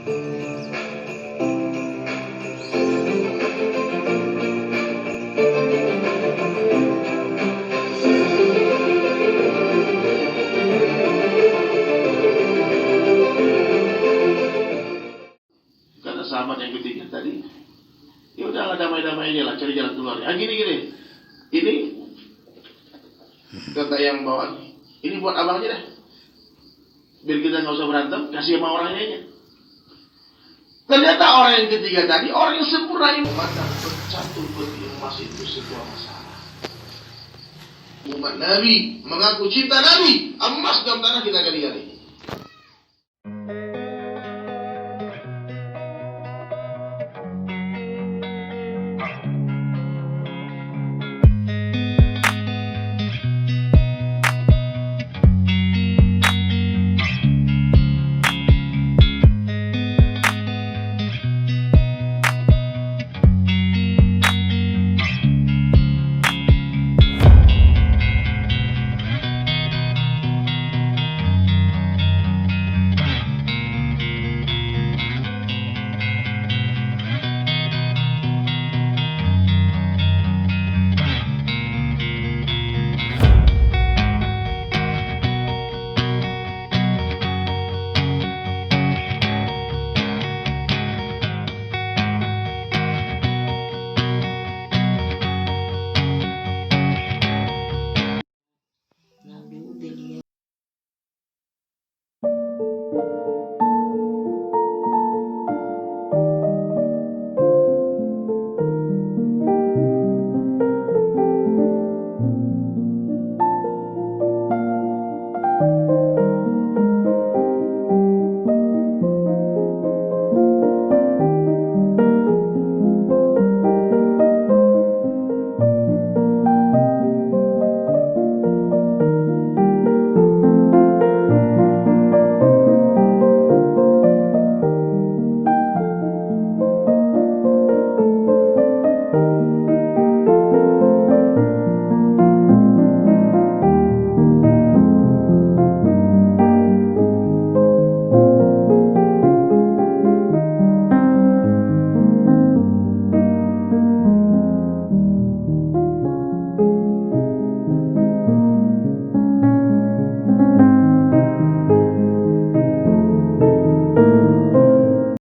Kata sahabat yang ketiga tadi, ya udahlah damai-damai aja lah, cari jalan keluar. Gini. Ini kata yang bawa, ini buat abang aja deh. Biar kita nggak usah berantem, kasih sama orangnya aja. Ternyata orang yang ketiga tadi, orang yang sempurna yang maka bercatur peti emas itu sebuah masalah. Umat Nabi mengaku cinta Nabi, emas dalam tanah kita kali ini.